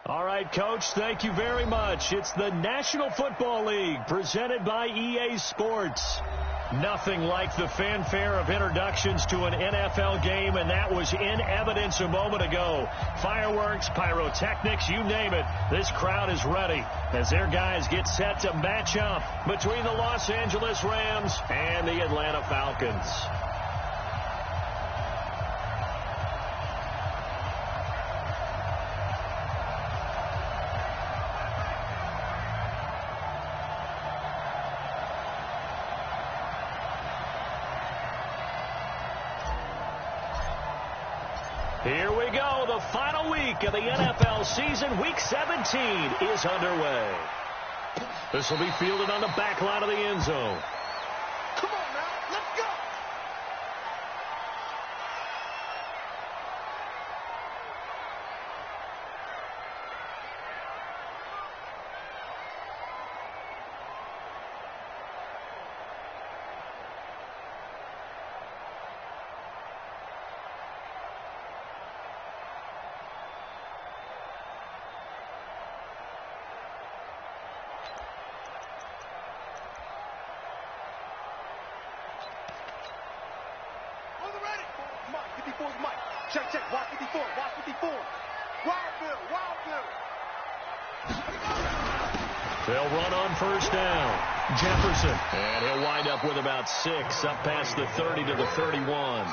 All right, Coach, thank you very much. It's the National Football League presented by EA Sports. Nothing like the fanfare of introductions to an NFL game, and that was in evidence a moment ago. Fireworks, pyrotechnics, you name it. This crowd is ready as their guys get set to match up between the Los Angeles Rams and the Atlanta Falcons. Here we go. The final week of the NFL season. Week 17 is underway. This will be fielded on the back line of the end zone. Come on now. Let's go. Check, watch 54, watch 54. Wildville. They'll run on first down. Jefferson. And he'll wind up with about 6, up past the 30 to the 31.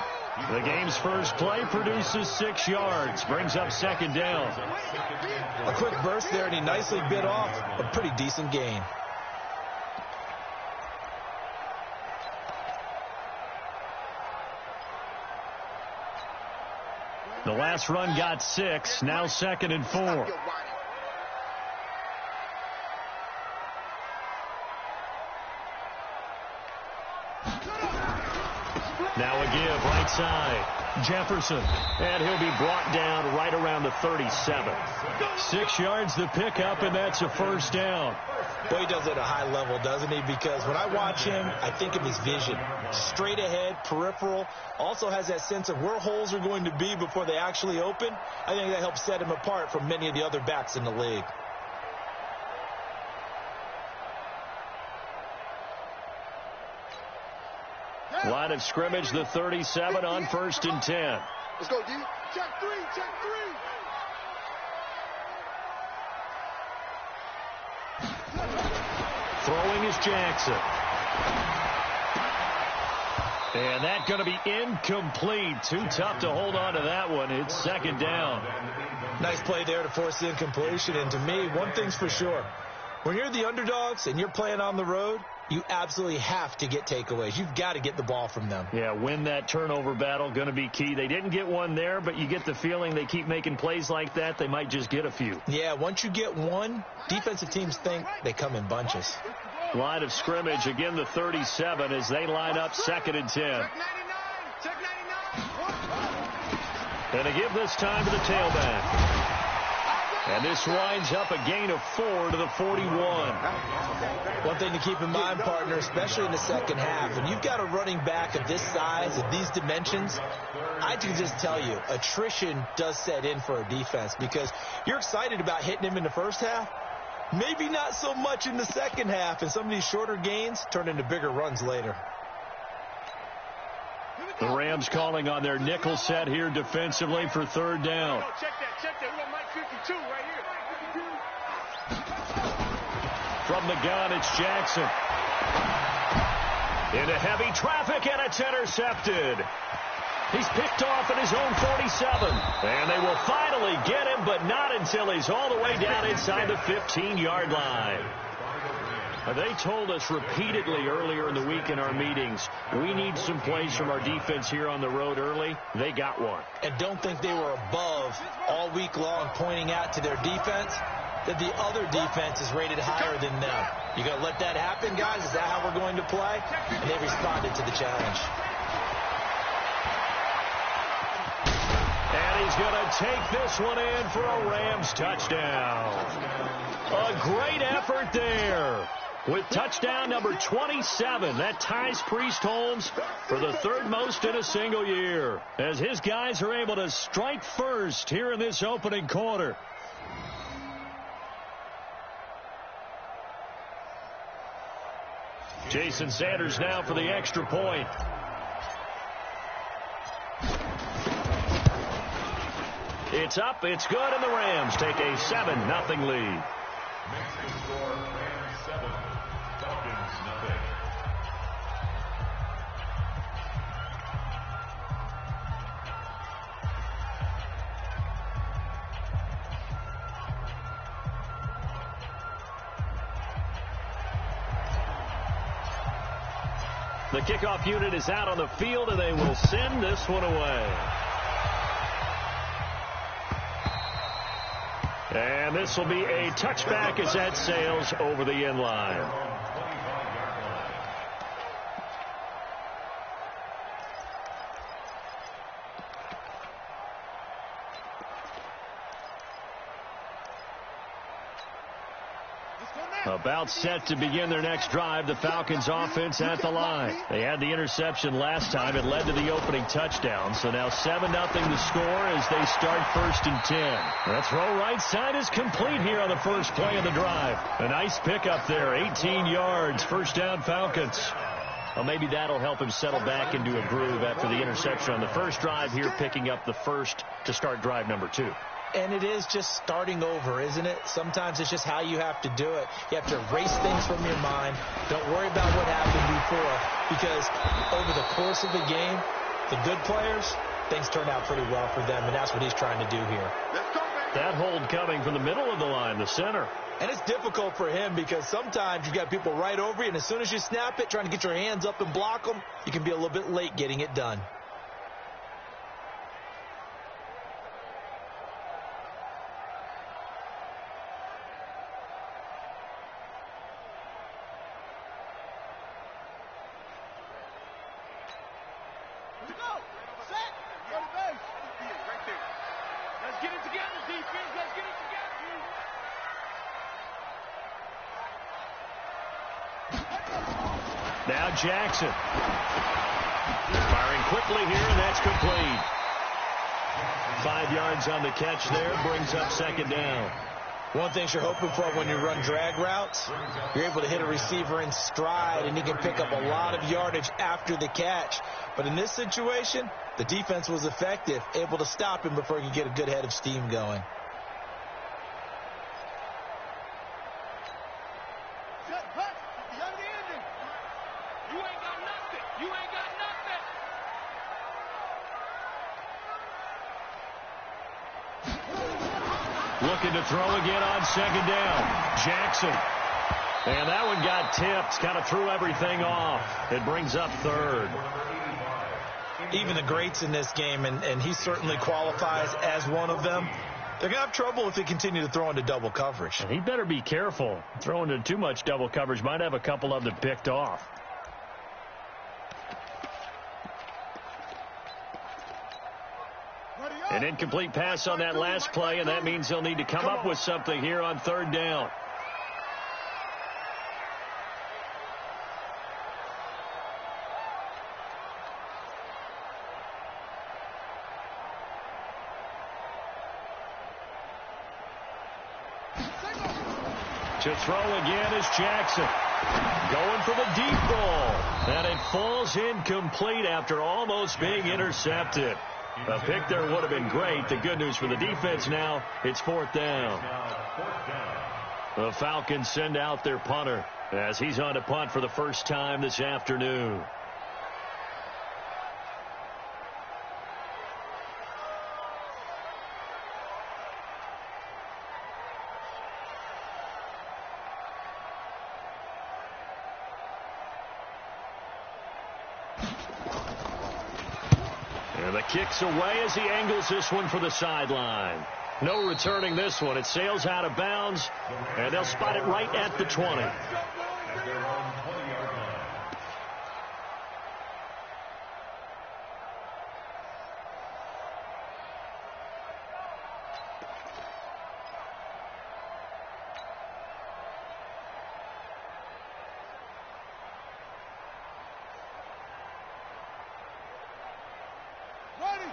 The game's first play produces 6 yards, brings up second down. A quick burst there, and he nicely bit off a pretty decent gain. The last run got 6, now 2nd and 4. Now a give, right side. Jefferson. And he'll be brought down right around the 37. 6 yards the pickup, and that's a first down. Boy, he does it at a high level, doesn't he? Because when I watch him, I think of his vision. Straight ahead, peripheral. Also has that sense of where holes are going to be before they actually open. I think that helps set him apart from many of the other backs in the league. Line of scrimmage, the 37 on 1st and 10. Let's go, D. Check 3. Throwing is Jackson. And that's going to be incomplete. Too tough to hold on to that one. It's second down. Nice play there to force the incompletion. And to me, one thing's for sure. When you're the underdogs and you're playing on the road, you absolutely have to get takeaways. You've got to get the ball from them. Yeah, win that turnover battle, going to be key. They didn't get one there, but you get the feeling they keep making plays like that, they might just get a few. Yeah, once you get one, defensive teams think they come in bunches. Line of scrimmage, again the 37 as they line up 2nd and 10. And a give this time to the tailback. And this winds up a gain of 4 to the 41. One thing to keep in mind, partner, especially in the second half, when you've got a running back of this size, of these dimensions, I can just tell you, attrition does set in for a defense because you're excited about hitting him in the first half. Maybe not so much in the second half, and some of these shorter gains turn into bigger runs later. The Rams calling on their nickel set here defensively for 3rd down. Check that. We got Mike 52 right here. From the gun, it's Jackson. Into heavy traffic, and it's intercepted. He's picked off at his own 47. And they will finally get him, but not until he's all the way down inside the 15-yard line. They told us repeatedly earlier in the week in our meetings, we need some plays from our defense here on the road early. They got one. And don't think they were above all week long pointing out to their defense that the other defense is rated higher than them. You going to let that happen, guys? Is that how we're going to play? And they responded to the challenge. And he's going to take this one in for a Rams touchdown. A great effort there. With touchdown number 27, that ties Priest Holmes for the 3rd most in a single year, as his guys are able to strike first here in this opening quarter. Jason Sanders now for the extra point. It's up, it's good, and the Rams take a 7-0 lead. Mexican score, Rams 7, Falcons 0. The kickoff unit is out on the field, and they will send this one away. And this will be a touchback as that sails over the end line. About set to begin their next drive, the Falcons offense at the line. They had the interception last time. It led to the opening touchdown. So now 7-0 the score as they start 1st and 10. The throw right side is complete here on the first play of the drive. A nice pickup there, 18 yards, first down Falcons. Well, maybe that'll help him settle back into a groove after the interception on the first drive here, picking up the first to start drive number 2. And it is just starting over, isn't it? Sometimes it's just how you have to do it. You have to erase things from your mind. Don't worry about what happened before, because over the course of the game, the good players, things turn out pretty well for them, and that's what he's trying to do here. That hold coming from the middle of the line, the center. And it's difficult for him because sometimes you've got people right over you, and as soon as you snap it, trying to get your hands up and block them, you can be a little bit late getting it done. Now Jackson. Firing quickly here, and that's complete. 5 yards on the catch there, brings up 2nd down. One thing you're hoping for when you run drag routes, you're able to hit a receiver in stride, and he can pick up a lot of yardage after the catch. But in this situation, the defense was effective, able to stop him before he could get a good head of steam going. Looking to throw again on 2nd down. Jackson. And that one got tipped. Kind of threw everything off. It brings up 3rd. Even the greats in this game, and he certainly qualifies as one of them, they're going to have trouble if they continue to throw into double coverage. And he better be careful. Throwing into too much double coverage might have a couple of them picked off. An incomplete pass on that last play, and that means he'll need to come up with something here on 3rd down. To throw again is Jackson. Going for the deep ball. And it falls incomplete after almost being intercepted. A pick there would have been great. The good news for the defense now, it's 4th down. The Falcons send out their punter as he's on to punt for the first time this afternoon. The kick's away as he angles this one for the sideline. No returning this one. It sails out of bounds, and they'll spot it right at the 20.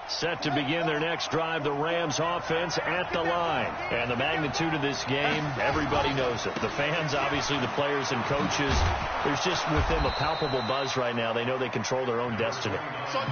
Set to begin their next drive, the Rams offense at the line. And the magnitude of this game, everybody knows it. The fans, obviously the players and coaches, there's just with them a palpable buzz right now. They know they control their own destiny.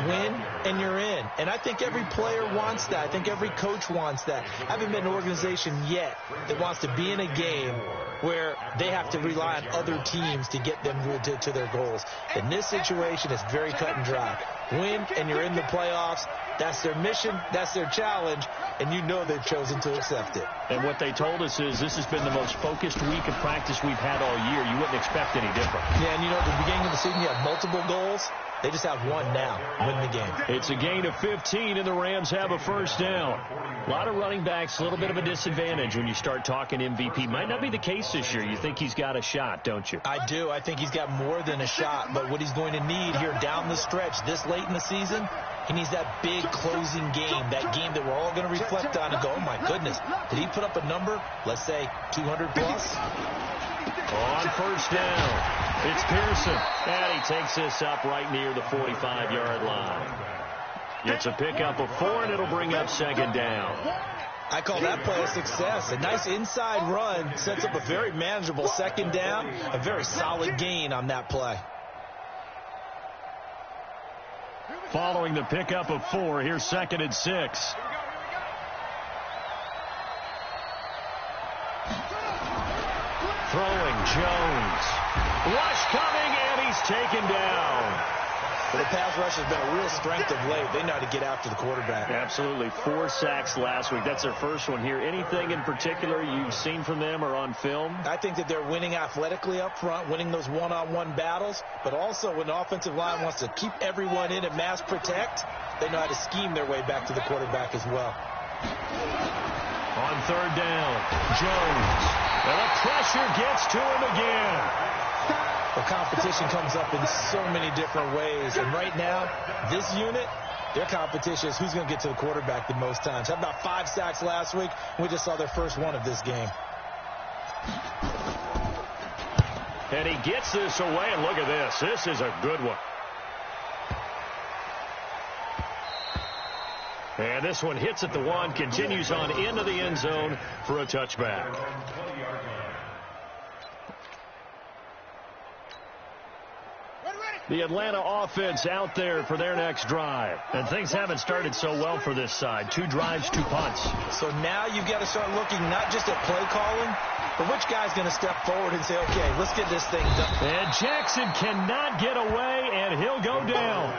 Win and you're in. And I think every player wants that. I think every coach wants that. I haven't met an organization yet that wants to be in a game where they have to rely on other teams to get them to their goals. In this situation, it's very cut and dry. Win and you're in the playoffs. That's their mission. That's their challenge. And you know they've chosen to accept it. And what they told us is this has been the most focused week of practice we've had all year. You wouldn't expect any different. Yeah, and you know, at the beginning of the season, you have multiple goals. They just have one now. Win the game. It's a gain of 15, and the Rams have a first down. A lot of running backs, a little bit of a disadvantage when you start talking MVP. Might not be the case this year. You think he's got a shot, don't you? I do. I think he's got more than a shot. But what he's going to need here down the stretch this late in the season, he needs that big closing game, that game that we're all going to reflect on and go, oh, my goodness, did he put up a number, let's say 200 plus? On first down, it's Pearson, and he takes this up right near the 45-yard line. It's a pickup of 4, and it'll bring up second down. I call that play a success. A nice inside run sets up a very manageable second down, a very solid gain on that play. Following the pickup of 4, here's second and 6. Throwing, Jones. Rush coming, and he's taken down. Well, the pass rush has been a real strength of late. They know how to get after the quarterback. Absolutely. 4 sacks last week. That's their first one here. Anything in particular you've seen from them or on film? I think that they're winning athletically up front, winning those one-on-one battles, but also when the offensive line wants to keep everyone in and mass protect, they know how to scheme their way back to the quarterback as well. On third down, Jones. And the pressure gets to him again. The competition comes up in so many different ways. And right now, this unit, their competition is who's going to get to the quarterback the most times. Had about 5 sacks last week. We just saw their first one of this game. And he gets this away, and look at this. This is a good one. And this one hits at the 1, continues on into the end zone for a touchback. The Atlanta offense out there for their next drive. And things haven't started so well for this side. 2 drives, 2 punts. So now you've got to start looking not just at play calling, but which guy's going to step forward and say, okay, let's get this thing done. And Jackson cannot get away, and he'll go down.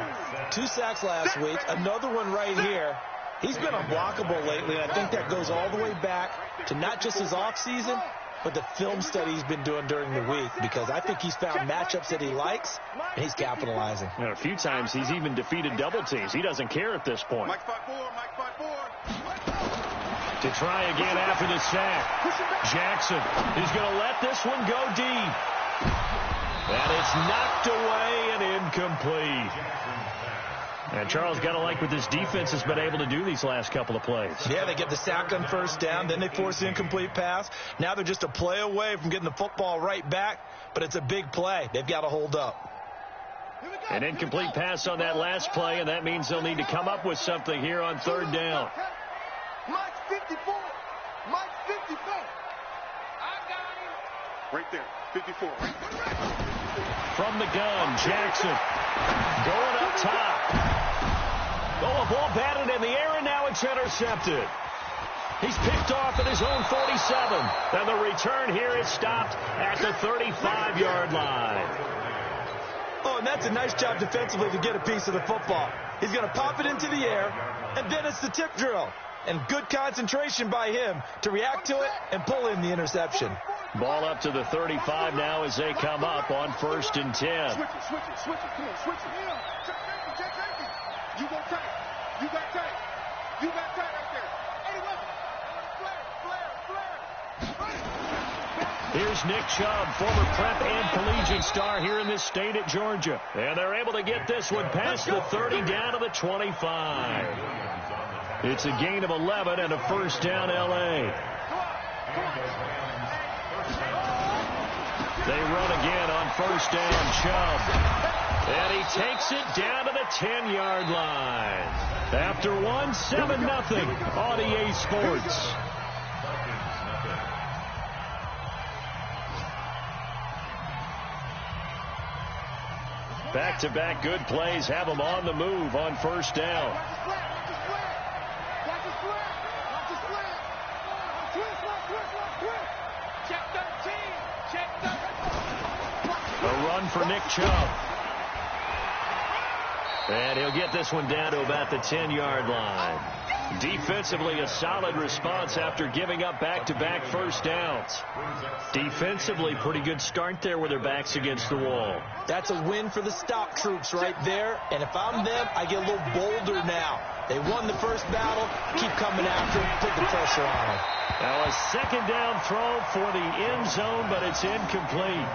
2 sacks last week, another one right here. He's been unblockable lately, and I think that goes all the way back to not just his offseason, but the film study he's been doing during the week, because I think he's found matchups that he likes, and he's capitalizing. And a few times he's even defeated double teams. He doesn't care at this point. Mike 5-4, Mike 5-4. To try again after the sack. Jackson is going to let this one go deep. And it's knocked away and incomplete. And Charles, got to like what this defense has been able to do these last couple of plays. Yeah, they get the sack on first down, then they force the incomplete pass. Now they're just a play away from getting the football right back, but it's a big play. They've got to hold up. An incomplete pass on that last play, and that means they'll need to come up with something here on third down. Mike 54. Mike 54. I got him. Right there, 54. From the gun, Jackson going up top. Oh, a ball batted in the air, and now it's intercepted. He's picked off at his own 47. And the return here is stopped at the 35-yard line. Oh, and that's a nice job defensively to get a piece of the football. He's going to pop it into the air, and then it's the tip drill. And good concentration by him to react to it and pull in the interception. Ball up to the 35 now as they come up on 1st and 10. Switch it, come on, switch it. You go tight. You got tight. You got tight right there. 81. Flare. Here's Nick Chubb, former prep and collegiate star here in this state at Georgia. And they're able to get this one past the 30 down to the 25. It's a gain of 11 and a first down L.A. They run again on first down, Chubb. And he takes it down to the 10-yard line. After one, 7-0 on EA Sports. Back-to-back good plays have them on the move on first down. A run for Nick Chubb. And he'll get this one down to about the 10-yard line. Defensively, a solid response after giving up back-to-back first downs. Defensively, pretty good start there with their backs against the wall. That's a win for the stop troops right there. And if I'm them, I get a little bolder now. They won the first battle. Keep coming after them. Put the pressure on them. Now a second down throw for the end zone, but it's incomplete.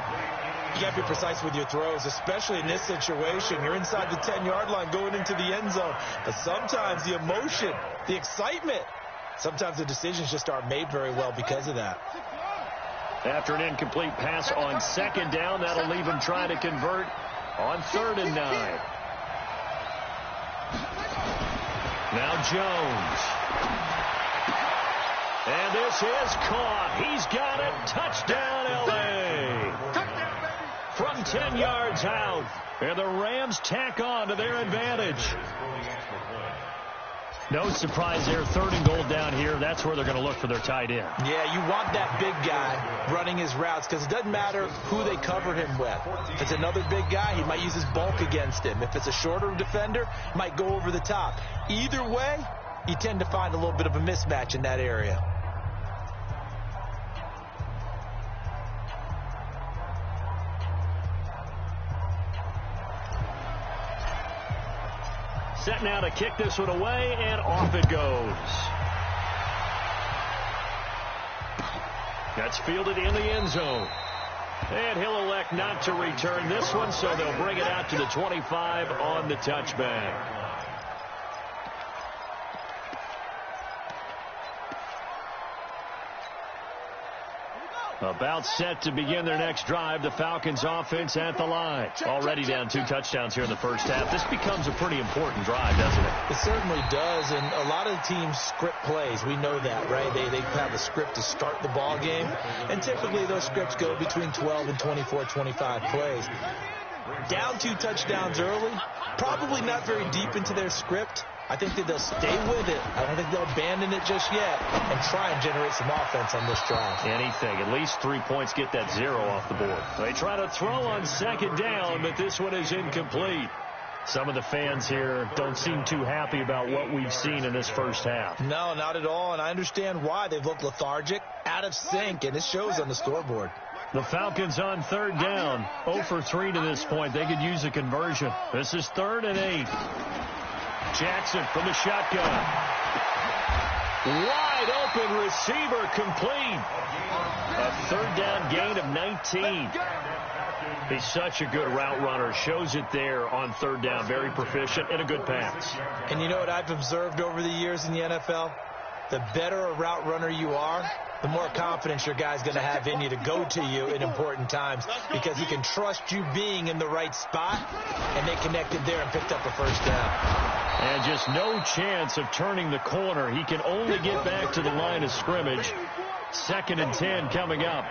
You got to be precise with your throws, especially in this situation. You're inside the 10-yard line going into the end zone. But sometimes the emotion, the excitement, sometimes the decisions just aren't made very well because of that. After an incomplete pass on second down, that'll leave him trying to convert on 3rd and 9. Now Jones. And this is caught. He's got it. Touchdown, L.A. From 10 yards out. And the Rams tack on to their advantage. No surprise there. 3rd and goal down here. That's where they're going to look for their tight end. Yeah, you want that big guy running his routes because it doesn't matter who they cover him with. If it's another big guy, he might use his bulk against him. If it's a shorter defender, he might go over the top. Either way, you tend to find a little bit of a mismatch in that area. Set now to kick this one away, and off it goes. That's fielded in the end zone. And he'll elect not to return this one, so they'll bring it out to the 25 on the touchback. About set to begin their next drive. The Falcons offense at the line. Already down 2 touchdowns here in the first half. This becomes a pretty important drive, doesn't it? It certainly does, and a lot of teams script plays. We know that, right? They have a script to start the ball game, and typically those scripts go between 12 and 24, 25 plays. Down 2 touchdowns early, probably not very deep into their script. I think that they'll stay with it. I don't think they'll abandon it just yet and try and generate some offense on this drive. Anything. At least 3 points, get that 0 off the board. They try to throw on second down, but this one is incomplete. Some of the fans here don't seem too happy about what we've seen in this first half. No, not at all, and I understand why. They've looked lethargic, out of sync, and it shows on the scoreboard. The Falcons on 3rd down, 0 for 3 to this point. They could use a conversion. This is 3rd and 8. Jackson from the shotgun. Wide open receiver complete. A 3rd down gain of 19. He's such a good route runner. Shows it there on 3rd down. Very proficient and a good pass. And you know what I've observed over the years in the NFL? The better a route runner you are, the more confidence your guy's going to have in you to go to you in important times because he can trust you being in the right spot, and they connected there and picked up a first down. And just no chance of turning the corner. He can only get back to the line of scrimmage. 2nd and 10 coming up.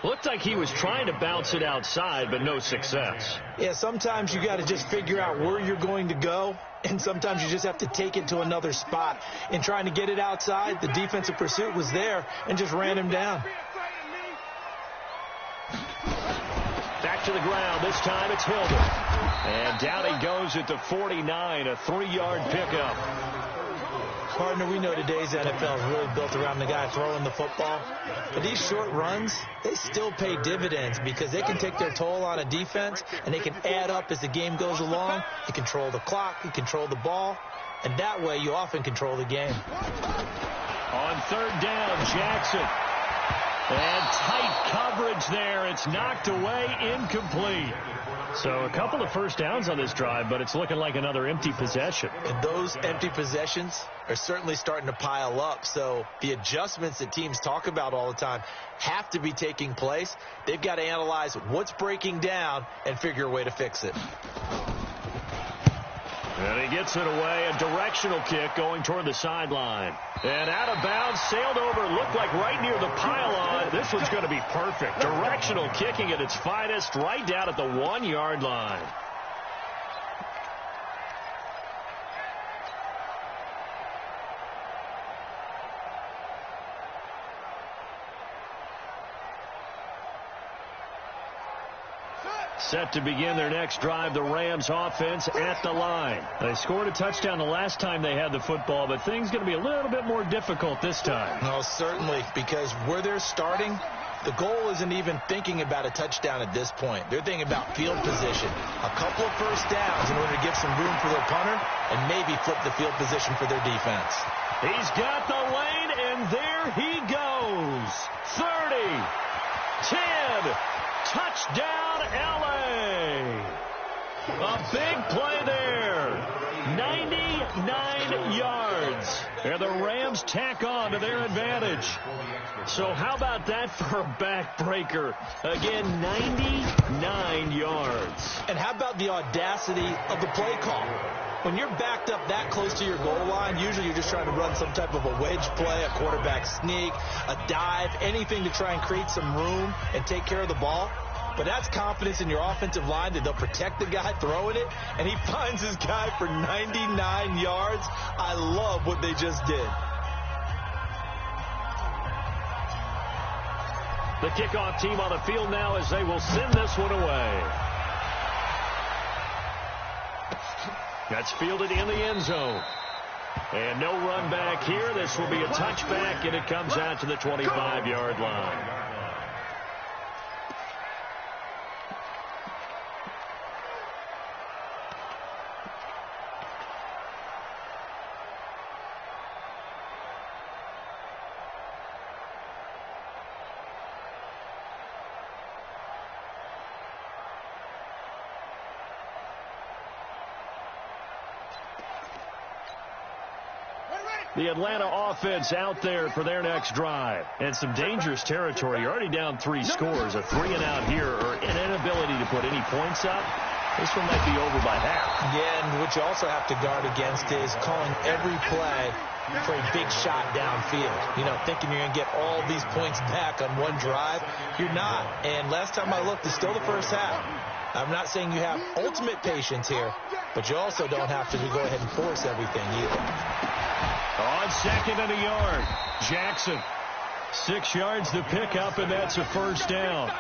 Looked like he was trying to bounce it outside, but no success. Yeah, sometimes you got to just figure out where you're going to go, and sometimes you just have to take it to another spot. In trying to get it outside, the defensive pursuit was there and just ran him down. Back to the ground. This time it's Hilder. And down he goes at the 49, a 3-yard pickup. Partner, we know today's NFL is really built around the guy throwing the football. But these short runs, they still pay dividends because they can take their toll on a defense, and they can add up as the game goes along. You control the clock, you control the ball, and that way you often control the game. On 3rd down, Jackson. And tight coverage there. It's knocked away, incomplete. So a couple of first downs on this drive, but it's looking like another empty possession. And those empty possessions are certainly starting to pile up. So the adjustments that teams talk about all the time have to be taking place. They've got to analyze what's breaking down and figure a way to fix it. And he gets it away, a directional kick going toward the sideline. And out of bounds, sailed over, looked like right near the pylon. This one's going to be perfect. Directional kicking at its finest, right down at the 1-yard line. Set to begin their next drive, the Rams offense at the line. They scored a touchdown the last time they had the football, but things going to be a little bit more difficult this time. No, certainly, because where they're starting, the goal isn't even thinking about a touchdown at this point. They're thinking about field position. A couple of first downs in order to give some room for their punter and maybe flip the field position for their defense. He's got the lane, and there he goes. 30, 10, touchdown, L.A. A big play there. 99 yards. And the Rams tack on to their advantage. So how about that for a backbreaker? Again, 99 yards. And how about the audacity of the play call? When you're backed up that close to your goal line, usually you're just trying to run some type of a wedge play, a quarterback sneak, a dive, anything to try and create some room and take care of the ball. But that's confidence in your offensive line that they'll protect the guy throwing it, and he finds his guy for 99 yards. I love what they just did. The kickoff team on the field now as they will send this one away. That's fielded in the end zone. And no run back here. This will be a touchback, and it comes out to the 25-yard line. The Atlanta offense out there for their next drive. And some dangerous territory. You're already down 3 scores. A 3-and-out here or an inability to put any points up. This one might be over by half. Yeah, and what you also have to guard against is calling every play for a big shot downfield. You know, thinking you're going to get all these points back on one drive. You're not. And last time I looked, it's still the first half. I'm not saying you have ultimate patience here, but you also don't have to go ahead and force everything either. On second and a yard, Jackson. 6 yards to pick up, and that's a first down.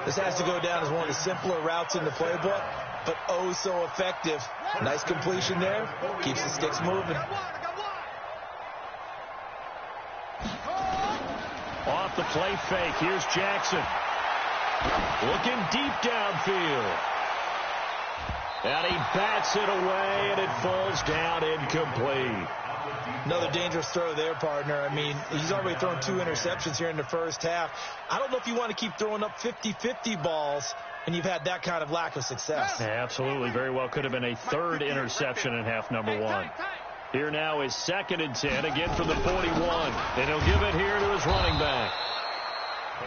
This has to go down as one of the simpler routes in the playbook, but oh so effective. Nice completion there. Keeps the sticks moving. Off the play fake, here's Jackson. Looking deep downfield. And he bats it away, and it falls down incomplete. Another dangerous throw there, partner. I mean, he's already thrown 2 interceptions here in the first half. I don't know if you want to keep throwing up 50-50 balls and you've had that kind of lack of success. Yeah, absolutely. Very well could have been a 3rd interception in half number 1. Here now is 2nd and 10, again from the 41. And he'll give it here to his running back.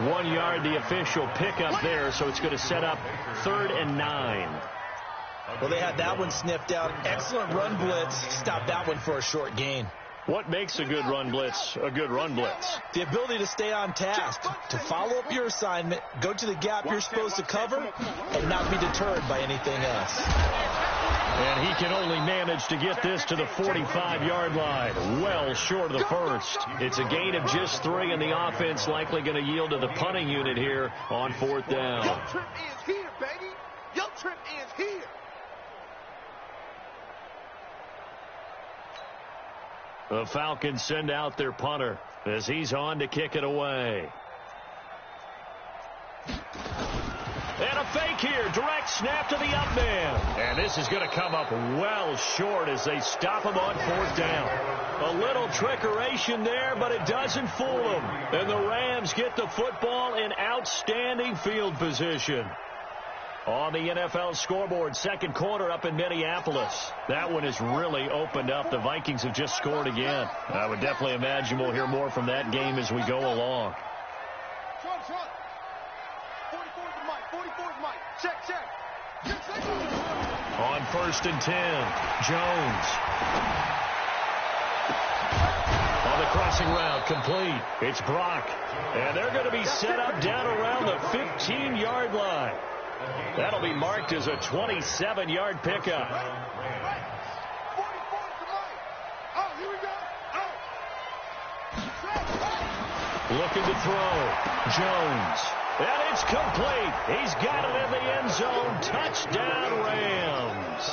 1 yard, the official pickup there, so it's going to set up 3rd and 9. Well, they had that one sniffed out. Excellent run blitz. Stopped that one for a short gain. What makes a good run blitz a good run blitz? The ability to stay on task, to follow up your assignment, go to the gap you're supposed to cover, and not be deterred by anything else. And he can only manage to get this to the 45-yard line, well short of the first. It's a gain of just 3, and the offense likely going to yield to the punting unit here on 4th down. Your trip ends here, baby. Your trip ends here. The Falcons send out their punter as he's on to kick it away. And a fake here. Direct snap to the up man. And this is going to come up well short as they stop him on 4th down. A little trickeration there, but it doesn't fool them. And the Rams get the football in outstanding field position. On the NFL scoreboard, 2nd quarter up in Minneapolis. That one has really opened up. The Vikings have just scored again. I would definitely imagine we'll hear more from that game as we go along. 44's the mic. 44's the mic. Check. On 1st and 10, Jones. On the crossing route, complete. It's Brock. And they're going to be set up down around the 15-yard line. That'll be marked as a 27-yard pickup. Looking to throw. Jones. And it's complete. He's got it in the end zone. Touchdown, Rams.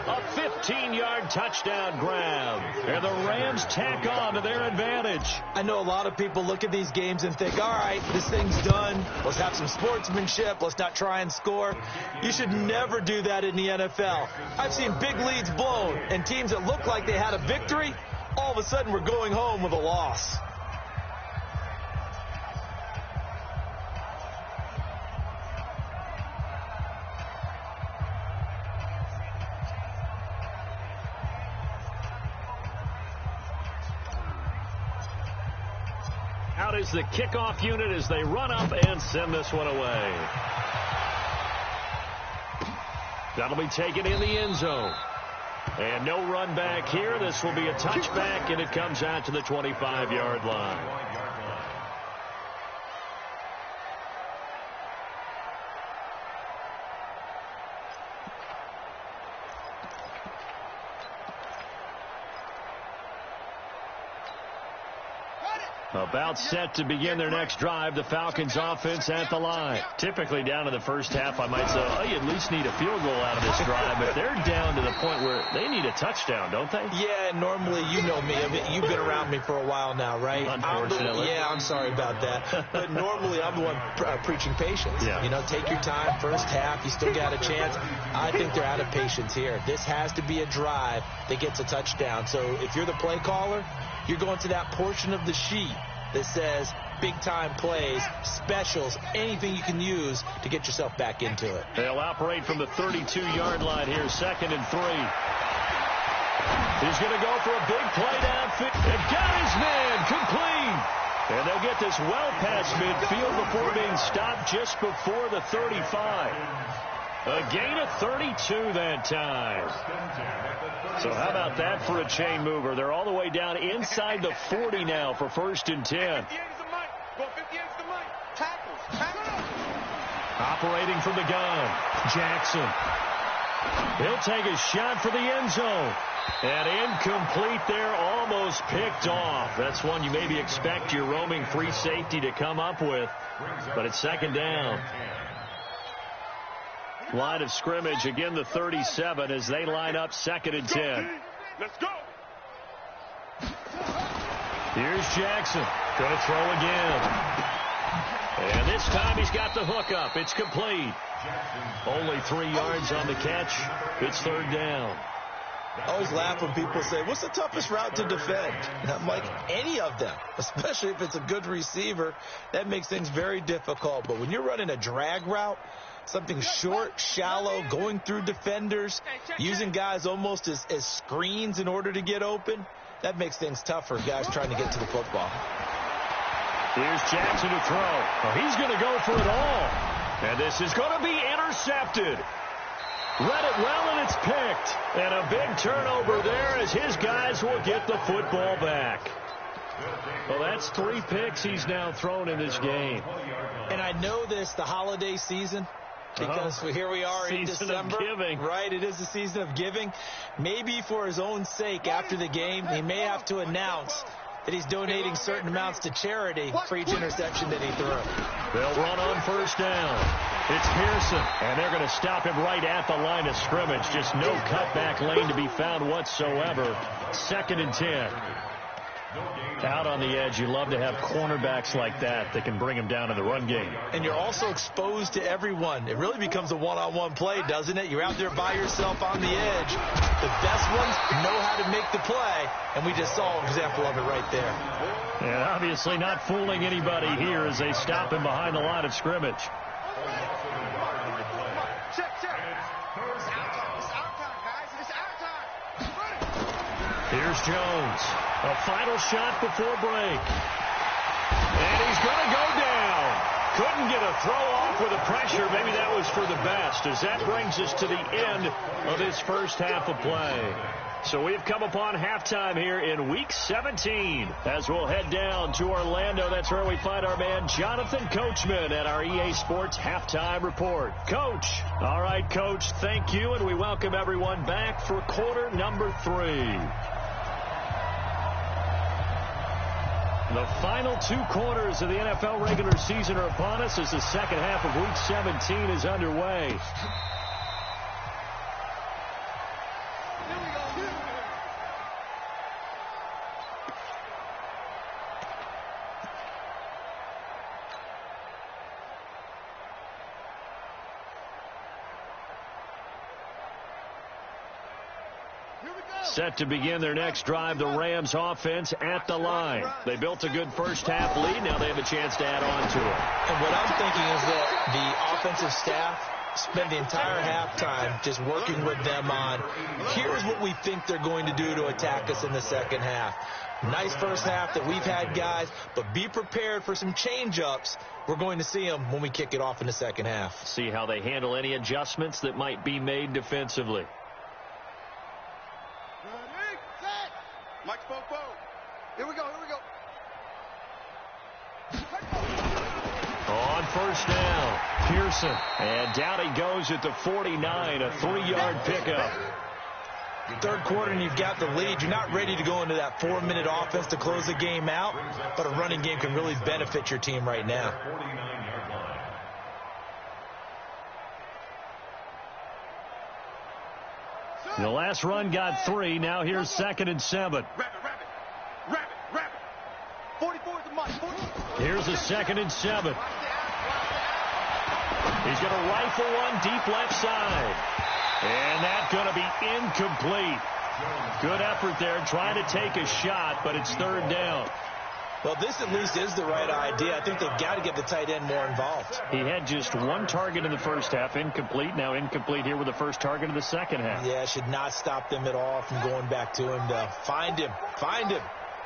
A 15-yard touchdown grab. And the Rams tack on to their advantage. I know a lot of people look at these games and think, all right, this thing's done. Let's have some sportsmanship. Let's not try and score. You should never do that in the NFL. I've seen big leads blown, and teams that look like they had a victory, all of a sudden we're going home with a loss. Out is the kickoff unit as they run up and send this one away. That'll be taken in the end zone. And no run back here. This will be a touchback, and it comes out to the 25-yard line. About set to begin their next drive, the Falcons offense at the line. Typically down in the first half, I might say, oh, you at least need a field goal out of this drive, but they're down to the point where they need a touchdown, don't they? Yeah, normally, you know me. I mean, you've been around me for a while now, right? Unfortunately. I'm sorry about that. But normally, I'm the one preaching patience. Yeah. You know, take your time. First half, you still got a chance. I think they're out of patience here. This has to be a drive that gets a touchdown. So if you're the play caller, you're going to that portion of the sheet that says big-time plays, specials, anything you can use to get yourself back into it. They'll operate from the 32-yard line here, 2nd and 3. He's going to go for a big play downfield. And got his man complete. And they'll get this well past midfield before being stopped just before the 35. A gain of 32 that time. So how about that for a chain mover? They're all the way down inside the 40 now for 1st and 10. Operating from the gun, Jackson. He'll take a shot for the end zone. And incomplete there, almost picked off. That's one you maybe expect your roaming free safety to come up with. But it's 2nd down. Line of scrimmage, again the 37 as they line up 2nd and 10. Let's go. Here's Jackson. Going to throw again. And this time he's got the hook up. It's complete. Only 3 yards on the catch. It's 3rd down. I always laugh when people say, what's the toughest route to defend? And I'm like, any of them, especially if it's a good receiver. That makes things very difficult. But when you're running a drag route, something short, shallow, going through defenders, using guys almost as screens in order to get open, that makes things tough for guys trying to get to the football. Here's Jackson to throw. Oh, he's going to go for it all. And this is going to be intercepted. Read it well, and it's picked. And a big turnover there as his guys will get the football back. Well, that's 3 picks he's now thrown in this game. And I know this, the holiday season, because here we are in December. Season of giving. Right, it is the season of giving. Maybe for his own sake after the game, he may have to announce that he's donating certain amounts to charity for each interception that he threw. They'll run on 1st down. It's Pearson, and they're going to stop him right at the line of scrimmage. Just no cutback lane to be found whatsoever. 2nd and 10. Out on the edge, you love to have cornerbacks like that can bring him down in the run game. And you're also exposed to everyone. It really becomes a one-on-one play, doesn't it? You're out there by yourself on the edge. The best ones know how to make the play, and we just saw an example of it right there. And obviously not fooling anybody here as they stop him behind the line of scrimmage. Check. It's our time, guys. It's our time. Here's Jones. A final shot before break. And he's going to go down. Couldn't get a throw off with the pressure. Maybe that was for the best, as that brings us to the end of this first half of play. So we've come upon halftime here in Week 17 as we'll head down to Orlando. That's where we find our man Jonathan Coachman at our EA Sports Halftime Report. Coach. All right, Coach, thank you, and we welcome everyone back for quarter number 3. The final 2 quarters of the NFL regular season are upon us as the second half of Week 17 is underway. Set to begin their next drive, the Rams offense at the line. They built a good first half lead. Now they have a chance to add on to it. And what I'm thinking is that the offensive staff spent the entire halftime just working with them on, here's what we think they're going to do to attack us in the second half. Nice first half that we've had, guys, but be prepared for some change-ups. We're going to see them when we kick it off in the second half. See how they handle any adjustments that might be made defensively. Mike Bobo. Here we go. On first down, Pearson. And down he goes at the 49, a 3-yard pickup. Third quarter and you've got the lead. You're not ready to go into that 4-minute offense to close the game out, but a running game can really benefit your team right now. The last run got 3. Now here's 2nd and 7. Rabbit. 44 is the mark. Here's a 2nd and 7. He's going to rifle one deep left side. And that's going to be incomplete. Good effort there trying to take a shot, but it's 3rd down. Well, this at least is the right idea. I think they've got to get the tight end more involved. He had just 1 target in the first half, incomplete. Now incomplete here with the first target of the second half. Yeah, should not stop them at all from going back to him to find him.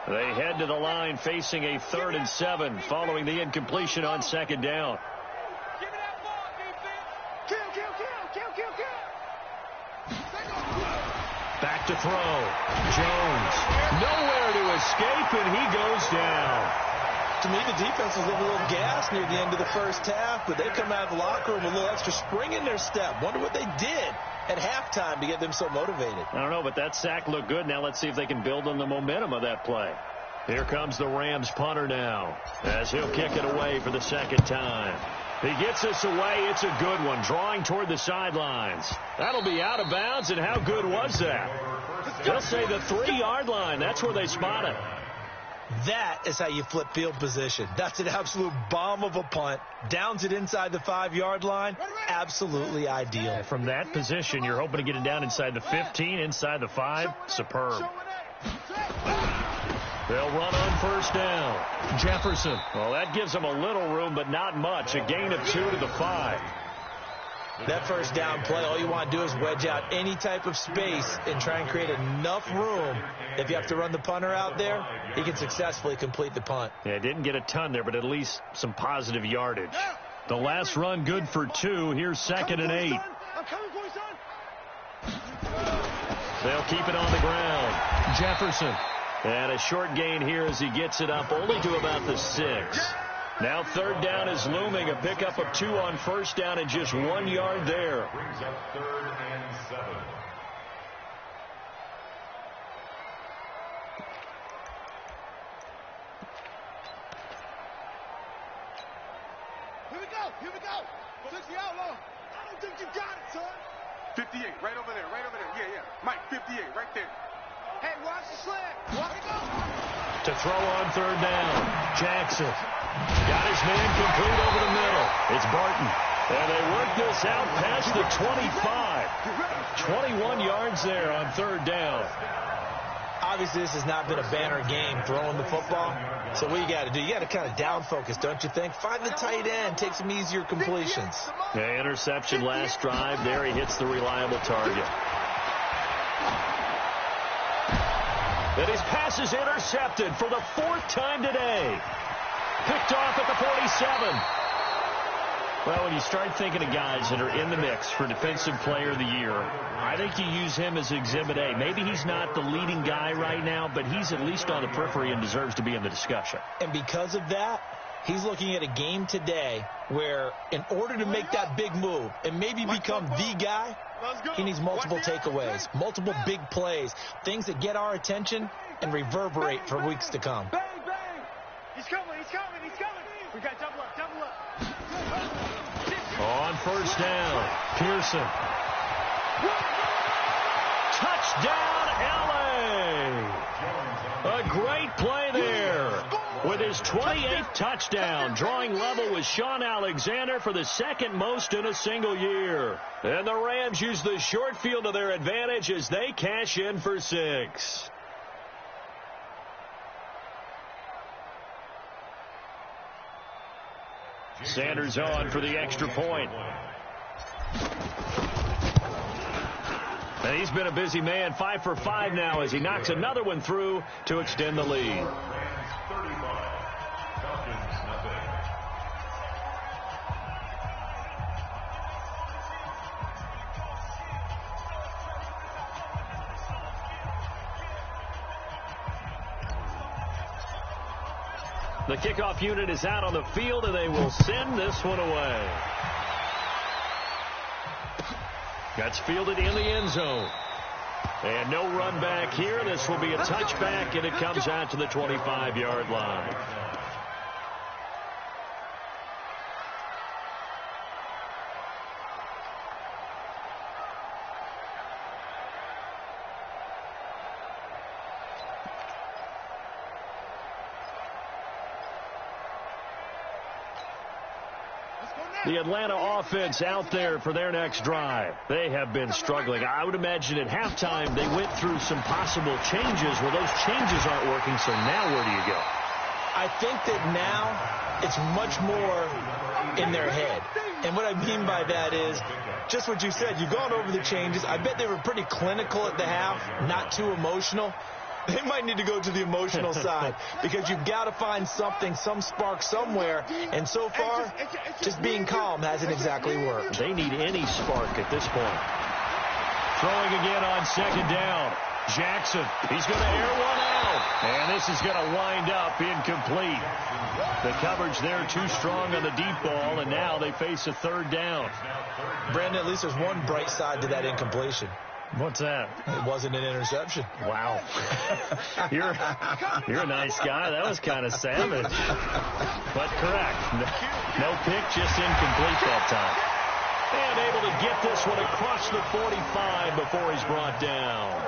They head to the line facing a 3rd and 7 following the incompletion on 2nd down. Give me that ball, defense. Kill. Back to throw. Jones. Nowhere to escape, and he goes down. To me, the defense was a little gassed near the end of the first half, but they come out of the locker room with a little extra spring in their step. Wonder what they did at halftime to get them so motivated. I don't know, but that sack looked good. Now let's see if they can build on the momentum of that play. Here comes the Rams punter now as he'll kick it away for the 2nd time. He gets us away. It's a good one, drawing toward the sidelines. That'll be out of bounds, and how good was that? They'll say the 3-yard line. That's where they spot it. That is how you flip field position. That's an absolute bomb of a punt. Downs it inside the 5-yard line. Absolutely ideal. From that position, you're hoping to get it down inside the 15, inside the 5. Superb. They'll run on first down. Jefferson. Well, that gives them a little room, but not much. A gain of 2 to the 5. That first down play, all you want to do is wedge out any type of space and try and create enough room. If you have to run the punter out there, he can successfully complete the punt. Yeah, didn't get a ton there, but at least some positive yardage. The last run good for 2. Here's 2nd and 8. They'll keep it on the ground. Jefferson. And a short gain here as he gets it up only to about the 6. Now 3rd down is looming. A pickup of 2 on first down and just 1 yard there. Brings up 3rd and 7. Here we go. 60 outlaw. I don't think you got it, son. 58, right over there. Yeah. Mike, 58, right there. Hey, watch the slant. To throw on 3rd down. Jackson. Got his man complete over the middle. It's Barton. And they work this out past the 25. 21 yards there on 3rd down. Obviously, this has not been a banner game throwing the football. So what you got to do, you got to kind of down focus, don't you think? Find the tight end, take some easier completions. Yeah, interception last drive. There he hits the reliable target. And his pass is intercepted for the 4th time today. Picked off at the 47. Well, when you start thinking of guys that are in the mix for Defensive Player of the Year, I think you use him as Exhibit A. Maybe he's not the leading guy right now, but he's at least on the periphery and deserves to be in the discussion. And because of that, he's looking at a game today where in order to make that big move and maybe become the guy, he needs multiple takeaways, multiple big plays, things that get our attention and reverberate for weeks to come. Bang, bang. He's coming. We got double up. On first down, Pearson. Touchdown, L.A. A great play there. With his 28th touchdown, drawing level with Sean Alexander for the second most in a single year. And the Rams use the short field to their advantage as they cash in for 6. Sanders on for the extra point. And he's been a busy man, 5 for 5 now as he knocks another one through to extend the lead. The kickoff unit is out on the field, and they will send this one away. That's fielded in the end zone. And no run back here. This will be a touchback, and it comes out to the 25-yard line. The Atlanta offense out there for their next drive. They have been struggling. I would imagine at halftime they went through some possible changes. Well, those changes aren't working, so now where do you go? I think that now it's much more in their head. And what I mean by that is just what you said. You've gone over the changes. I bet they were pretty clinical at the half, not too emotional. They might need to go to the emotional side because you've got to find something, some spark somewhere. And so far, just being calm hasn't exactly worked. They need any spark at this point. Throwing again on second down. Jackson, he's going to air one out. And this is going to wind up incomplete. The coverage there too strong on the deep ball, and now they face a third down. Brandon, at least there's one bright side to that incompletion. What's that? It wasn't an interception. Wow. You're a nice guy. That was kind of savage. But correct. No pick, just incomplete that time. And able to get this one across the 45 before he's brought down.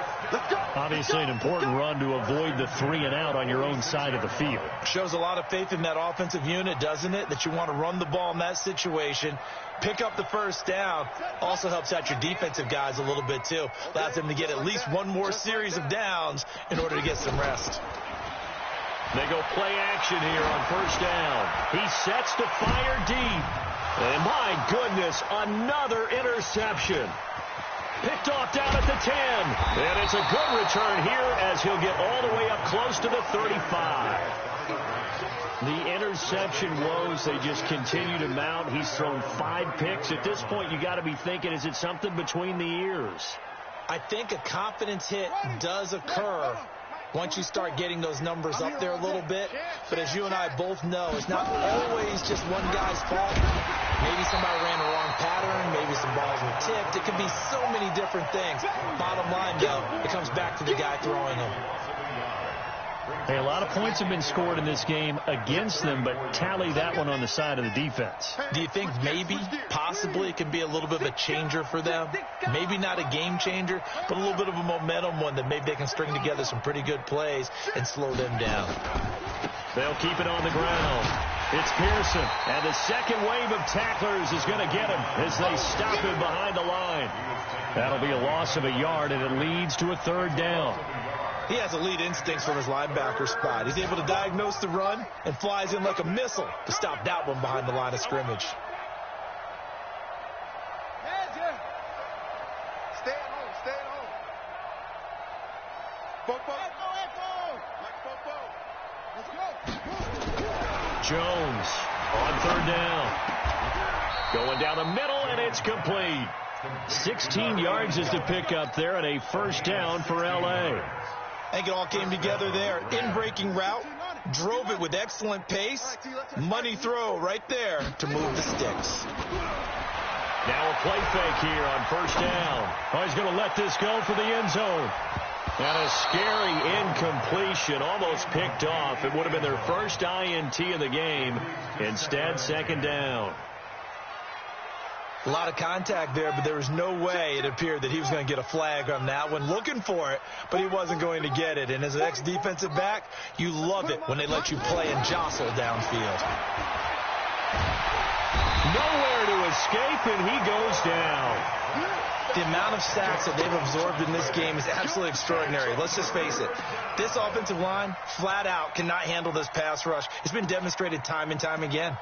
Obviously an important run to avoid the 3 and out on your own side of the field. Shows a lot of faith in that offensive unit, doesn't it? That you want to run the ball in that situation. Pick up the first down. Also helps out your defensive guys a little bit, too. Allows them to get at least one more series of downs in order to get some rest. They go play action here on first down. He sets to fire deep. And my goodness, another interception. Picked off down at the 10. And it's a good return here as he'll get all the way up close to the 35. The interception woes, they just continue to mount. He's thrown 5 picks. At this point, you got to be thinking, is it something between the ears? I think a confidence hit does occur once you start getting those numbers up there a little bit. But as you and I both know, it's not always just one guy's fault. Maybe somebody ran the wrong pattern. Maybe some balls were tipped. It could be so many different things. Bottom line, though, it comes back to the guy throwing them. Hey, a lot of points have been scored in this game against them, but tally that one on the side of the defense. Do you think maybe, possibly, it can be a little bit of a changer for them? Maybe not a game changer, but a little bit of a momentum one that maybe they can string together some pretty good plays and slow them down. They'll keep it on the ground. It's Pearson, and the second wave of tacklers is going to get him as they stop him behind the line. That'll be a loss of a yard, and it leads to a third down. He has elite instincts from his linebacker spot. He's able to diagnose the run and flies in like a missile to stop that one behind the line of scrimmage. Stay at home, stay at home. Fofo. Like Fofo. Jones on third down. Going down the middle, and it's complete. 16 yards is the pickup there, and a first down for L.A. I think it all came together there. In-breaking route, drove it with excellent pace. Money throw right there to move the sticks. Now a play fake here on first down. Oh, he's going to let this go for the end zone. And a scary incompletion, almost picked off. It would have been their first INT of the game. Instead, second down. A lot of contact there, but there was no way it appeared that he was going to get a flag on that one. Looking for it, but he wasn't going to get it. And as an ex-defensive back, you love it when they let you play and jostle downfield. Nowhere to escape, and he goes down. The amount of sacks that they've absorbed in this game is absolutely extraordinary. Let's just face it. This offensive line, flat out, cannot handle this pass rush. It's been demonstrated time and time again.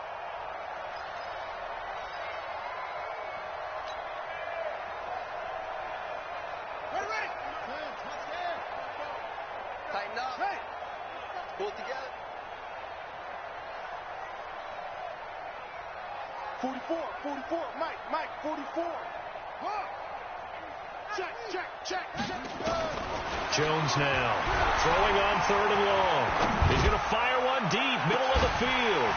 Tighten up. Pull it together. 44, Mike, 44. Check. Jones now throwing on third and long. He's going to fire one deep, middle of the field.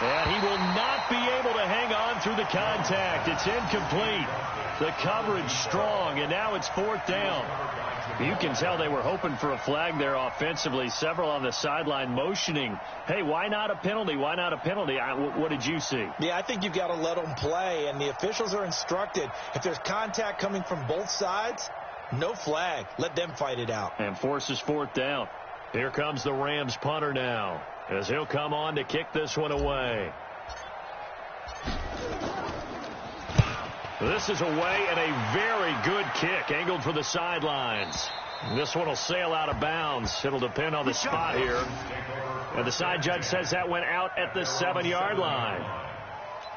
And he will not be able to hang on through the contact. It's incomplete. The coverage strong, and now it's fourth down. You can tell they were hoping for a flag there offensively. Several on the sideline motioning, hey, why not a penalty? Why not a penalty? What did you see? Yeah, I think you've got to let them play, and the officials are instructed. If there's contact coming from both sides, no flag. Let them fight it out. And forces fourth down. Here comes the Rams punter now, as he'll come on to kick this one away. This is away, and a very good kick angled for the sidelines. This one will sail out of bounds. It'll depend on the spot here. And the side judge says that went out at the 7-yard line.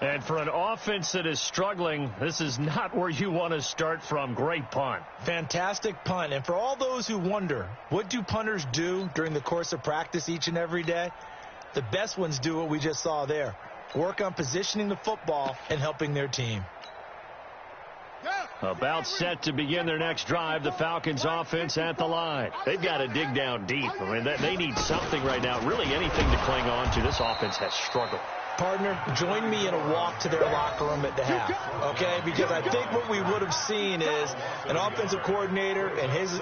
And for an offense that is struggling, this is not where you want to start from. Great punt. Fantastic punt. And for all those who wonder, what do punters do during the course of practice each and every day? The best ones do what we just saw there. Work on positioning the football and helping their team. About set to begin their next drive, the Falcons offense at the line. They've got to dig down deep. I mean, they need something right now, really anything to cling on to. This offense has struggled. Partner, join me in a walk to their locker room at the half, okay? Because I think what we would have seen is an offensive coordinator and his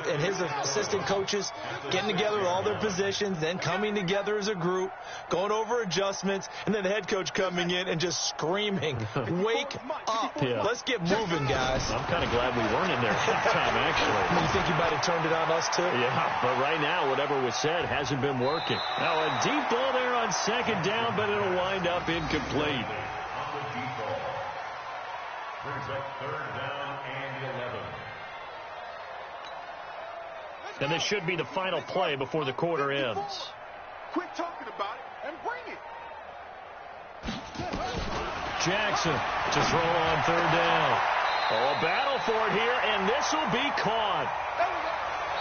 assistant coaches getting together with all their positions, then coming together as a group, going over adjustments, and then the head coach coming in and just screaming, wake up. Yeah. Let's get moving, guys. I'm kind of glad we weren't in there at halftime, actually. You think you might have turned it on us, too? Yeah, but right now, whatever was said hasn't been working. Now, a deep ball there on second down, but it'll wind up incomplete. And this should be the final play before the quarter ends. Quit talking about it and bring it. Jackson to throw on third down. Oh, a battle for it here, and this will be caught.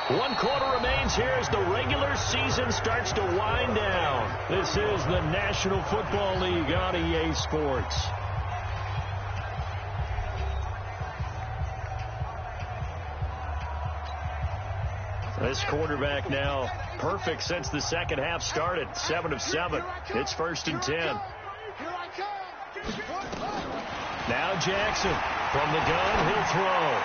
1 quarter remains here as the regular season starts to wind down. This is the National Football League on EA Sports. This quarterback now perfect since the second half started. 7 of 7. It's 1st and 10. Now Jackson from the gun. He'll throw.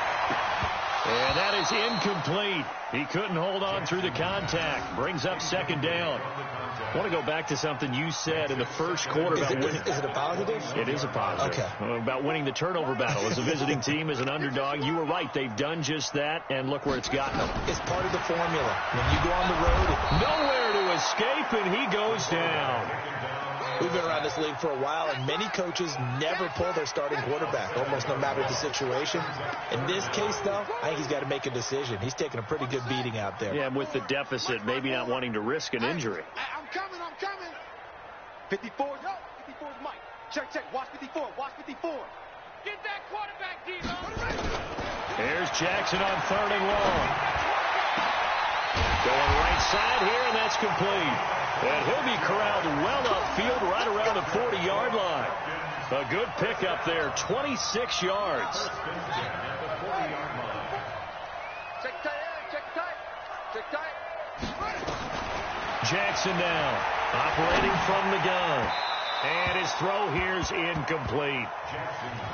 And that is incomplete. He couldn't hold on through the contact. Brings up second down. I want to go back to something you said in the first quarter about winning. Is it a positive? It is a positive. Okay. About winning the turnover battle. As a visiting team, as an underdog, you were right. They've done just that, and look where it's gotten them. It's part of the formula. When you go on the road. Nowhere to escape, and he goes down. We've been around this league for a while, and many coaches never pull their starting quarterback, almost no matter the situation. In this case, though, I think he's got to make a decision. He's taking a pretty good beating out there. Yeah, with the deficit, maybe not wanting to risk an injury. I'm coming. 54, no, 54 is Mike. Check, watch 54, watch 54. Get that quarterback, Devo. Here's Jackson on third and long. Going right inside here, and that's complete. And he'll be corralled well upfield right around the 40-yard line. A good pickup there, 26 yards. Check tight. Jackson now, operating from the gun. And his throw here's incomplete.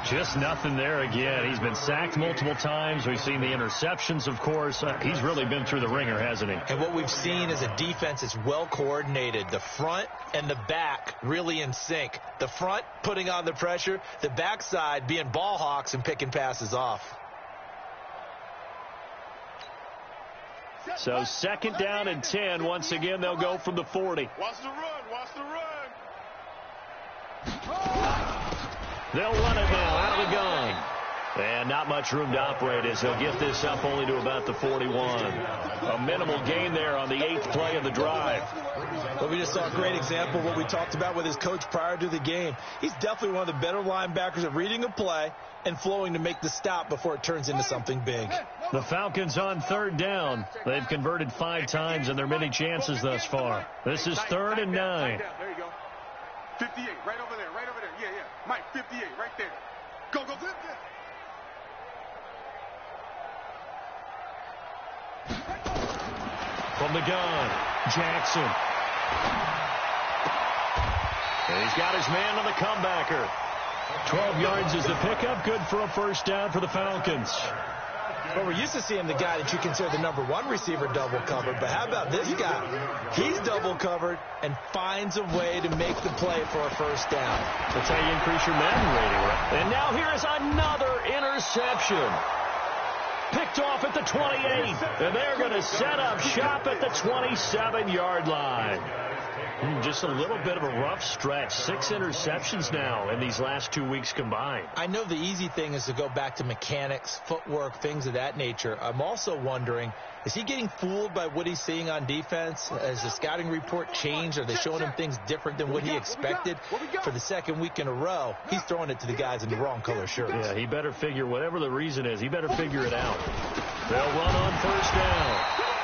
Just nothing there again. He's been sacked multiple times. We've seen the interceptions, of course. He's really been through the ringer, hasn't he? And what we've seen is a defense that's well coordinated. The front and the back really in sync. The front putting on the pressure. The backside being ball hawks and picking passes off. So second down and 10. Once again, they'll go from the 40. Watch the run. They'll run it now out of the gun. And not much room to operate as they'll get this up only to about the 41. A minimal gain there on the 8th play of the drive. But we just saw a great example of what we talked about with his coach prior to the game. He's definitely one of the better linebackers at reading a play and flowing to make the stop before it turns into something big. The Falcons on third down. They've converted 5 times in their many chances thus far. This is 3rd and 9. There you go. 58, right over there. Yeah. Mike, 58, right there. Go. From the gun, Jackson. And he's got his man on the comebacker. 12 yards is the pickup. Good for a first down for the Falcons. Well, we're used to seeing the guy that you consider the number 1 receiver double covered. But how about this guy? He's double covered and finds a way to make the play for a first down. That's how you increase your Madden rating, right? And now here is another interception. Picked off at the 28. And they're going to set up shop at the 27-yard line. Just a little bit of a rough stretch. 6 interceptions now in these last 2 weeks combined. I know the easy thing is to go back to mechanics, footwork, things of that nature. I'm also wondering, is he getting fooled by what he's seeing on defense? Has the scouting report changed? Are they showing him things different than what he expected? For the second week in a row, he's throwing it to the guys in the wrong color shirts. Yeah, he better figure, whatever the reason is, he better figure it out. They'll run on first down.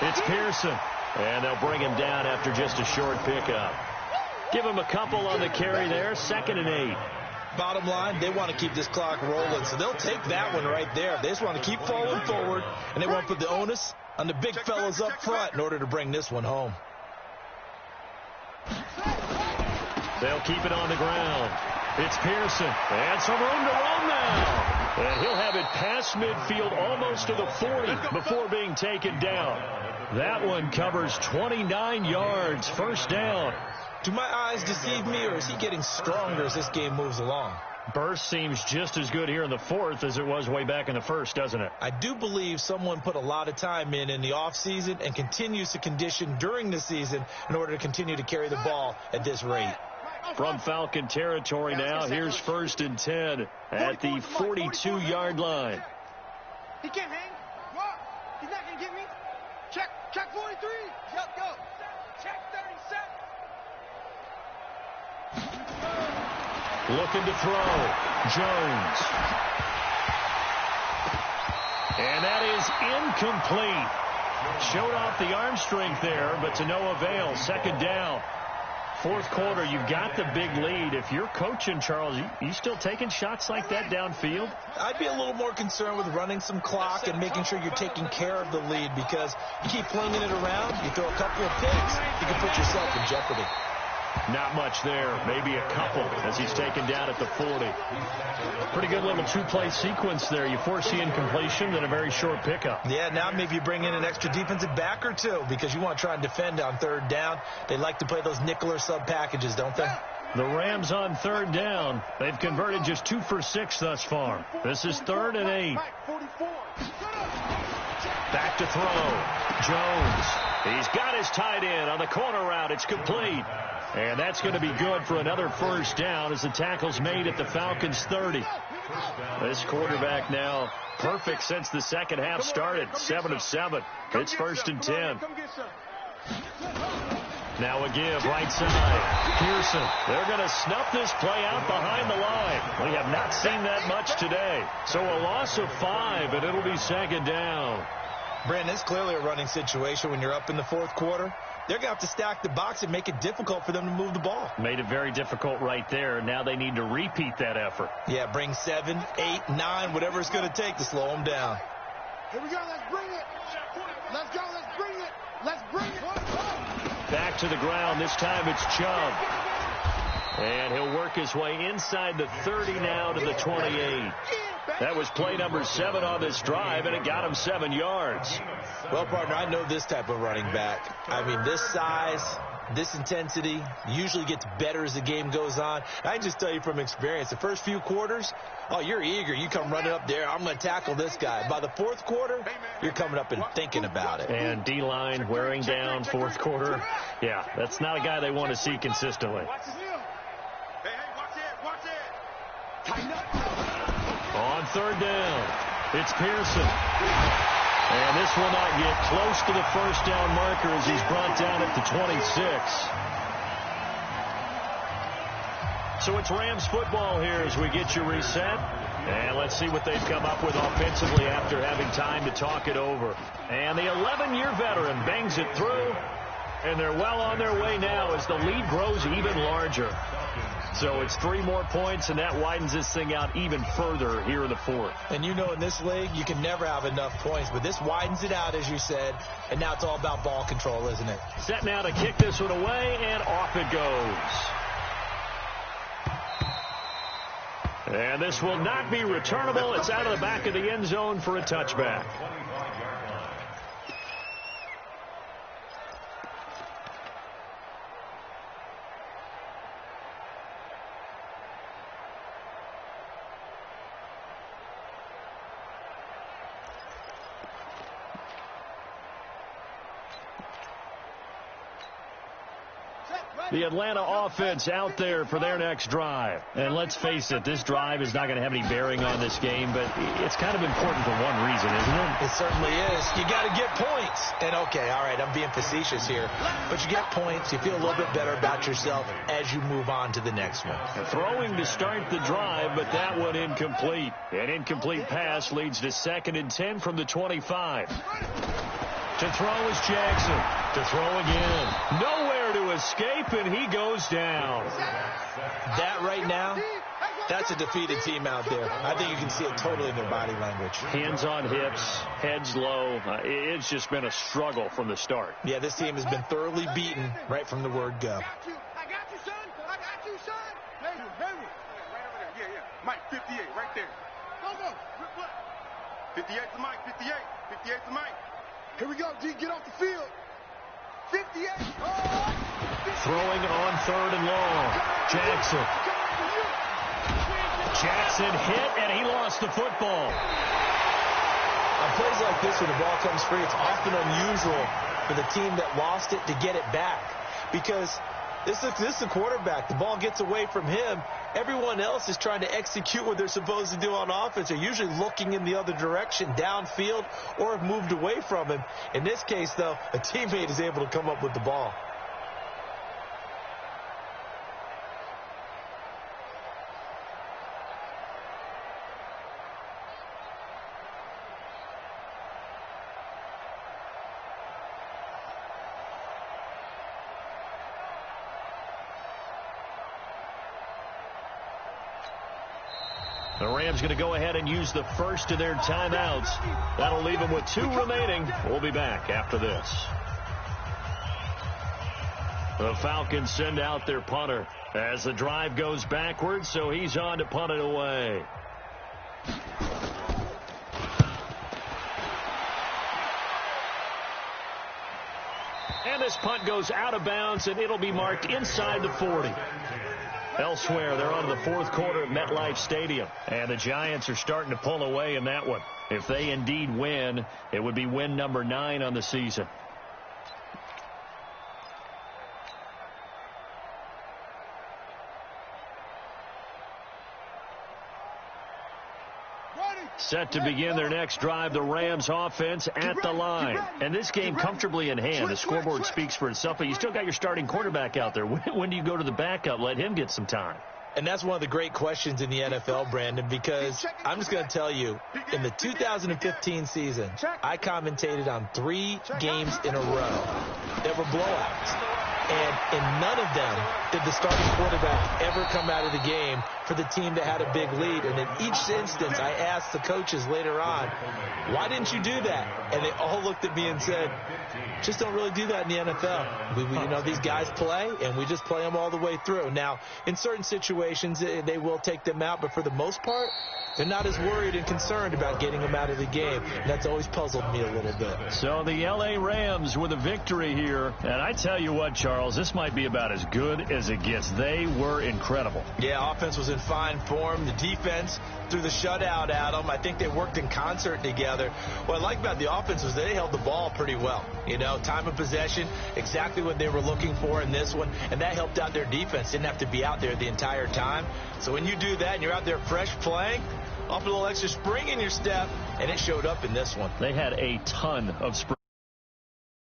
It's Pearson. And they'll bring him down after just a short pickup. Give him a couple on the carry there. 2nd and 8. Bottom line, they want to keep this clock rolling, so they'll take that one right there. They just want to keep falling forward, and they want to put the onus on the big fellas up front in order to bring this one home. They'll keep it on the ground. It's Pearson. And some room to run now. And he'll have it past midfield almost to the 40 before being taken down. That one covers 29 yards. First down. Do my eyes deceive me, or is he getting stronger as this game moves along? Burst seems just as good here in the 4th as it was way back in the 1st, doesn't it? I do believe someone put a lot of time in the offseason and continues to condition during the season in order to continue to carry the ball at this rate. From Falcon territory now, here's 1st and 10 at the 42-yard line. He can't hang. What? He's not going to get me. Check 43. Yep, go. Check 37. Looking to throw. Jones. And that is incomplete. Showed off the arm strength there, but to no avail. 2nd down. 4th quarter, you've got the big lead. If you're coaching, Charles, you still taking shots like that downfield? I'd be a little more concerned with running some clock and making sure you're taking care of the lead, because you keep flinging it around, you throw a couple of picks, you can put yourself in jeopardy. Not much there, maybe a couple as he's taken down at the 40. Pretty good little 2-play sequence there. You force the incompletion, then a very short pickup. Yeah, now maybe you bring in an extra defensive back or two because you want to try and defend on 3rd down. They like to play those nickel or sub packages, don't they? The Rams on 3rd down. They've converted just 2 for 6 thus far. This is 3rd and 8. Back to throw. Jones. He's got his tight end on the corner route. It's complete. And that's going to be good for another first down as the tackle's made at the Falcons' 30. This quarterback now perfect since the second half started. 7 of 7. It's 1st and 10. Now a give right side. Pearson. They're going to snuff this play out behind the line. We have not seen that much today. So a loss of 5, and it'll be 2nd down. Brandon, it's clearly a running situation when you're up in the fourth quarter. They're going to have to stack the box and make it difficult for them to move the ball. Made it very difficult right there. Now they need to repeat that effort. Yeah, bring 7, 8, 9, whatever it's going to take to slow them down. Here we go. Let's bring it. Let's go. Let's bring it. Let's bring it. Back to the ground. This time it's Chubb. And he'll work his way inside the 30 now to the 28. That was play number 7 on this drive, and it got him 7 yards. Well, partner, I know this type of running back. I mean, this size, this intensity usually gets better as the game goes on. I can just tell you from experience, the first few quarters, oh, you're eager. You come running up there, I'm going to tackle this guy. By the fourth quarter, you're coming up and thinking about it. And D-line wearing down fourth quarter. Yeah, that's not a guy they want to see consistently. On third down, it's Pearson. And this will not get close to the first down marker as he's brought down at the 26. So it's Rams football here as we get you reset. And let's see what they've come up with offensively after having time to talk it over. And the 11-year veteran bangs it through. And they're well on their way now as the lead grows even larger. So it's 3 more points, and that widens this thing out even further here in the fourth. And you know in this league, you can never have enough points, but this widens it out, as you said, and now it's all about ball control, isn't it? Set now to kick this one away, and off it goes. And this will not be returnable. It's out of the back of the end zone for a touchback. The Atlanta offense out there for their next drive. And let's face it, this drive is not going to have any bearing on this game, but it's kind of important for one reason, isn't it? It certainly is. You got to get points. And, okay, all right, I'm being facetious here. But you get points. You feel a little bit better about yourself as you move on to the next one. Throwing to start the drive, but that one incomplete. An incomplete pass leads to 2nd and 10 from the 25. To throw is Jackson. To throw again. Nowhere to escape, and he goes down. That right now, that's a defeated team out there. I think you can see it totally in their body language. Hands on hips, heads low. It's just been a struggle from the start. Yeah, this team has been thoroughly beaten right from the word go. I got you, son. I got you, son. Hey, right over there. Yeah. Mike, 58, right there. Go. 58 to Mike, 58. 58 to Mike. Here we go, D. Get off the field. 58. Throwing on 3rd and long. Jackson hit, and he lost the football. On plays like this, when the ball comes free, it's often unusual for the team that lost it to get it back. Because this is the quarterback. The ball gets away from him. Everyone else is trying to execute what they're supposed to do on offense. They're usually looking in the other direction, downfield, or have moved away from him. In this case, though, a teammate is able to come up with the ball. The Rams going to go ahead and use the first of their timeouts. That'll leave them with 2 remaining. We'll be back after this. The Falcons send out their punter as the drive goes backwards, so he's on to punt it away. And this punt goes out of bounds, and it'll be marked inside the 40. Elsewhere, they're on to the fourth quarter of MetLife Stadium, and the Giants are starting to pull away in that one. If they indeed win, it would be win number 9 on the season. Set to begin their next drive, the Rams offense at the line. And this game comfortably in hand. The scoreboard speaks for itself, but you still got your starting quarterback out there. When do you go to the backup? Let him get some time. And that's one of the great questions in the NFL, Brandon, because I'm just going to tell you, in the 2015 season, I commentated on 3 games in a row that were blowouts. And in none of them did the starting quarterback ever come out of the game for the team that had a big lead. And in each instance, I asked the coaches later on, why didn't you do that? And they all looked at me and said, just don't really do that in the NFL. You know, these guys play, and we just play them all the way through. Now, in certain situations, they will take them out, but for the most part, they're not as worried and concerned about getting them out of the game. And that's always puzzled me a little bit. So the L.A. Rams with a victory here. And I tell you what, Charles, this might be about as good as it gets. They were incredible. Yeah, offense was in fine form. The defense threw the shutout at them. I think they worked in concert together. What I like about the offense was they held the ball pretty well. You know, time of possession, exactly what they were looking for in this one. And that helped out their defense. Didn't have to be out there the entire time. So when you do that and you're out there fresh playing, off a little extra spring in your step, and it showed up in this one. They had a ton of spring.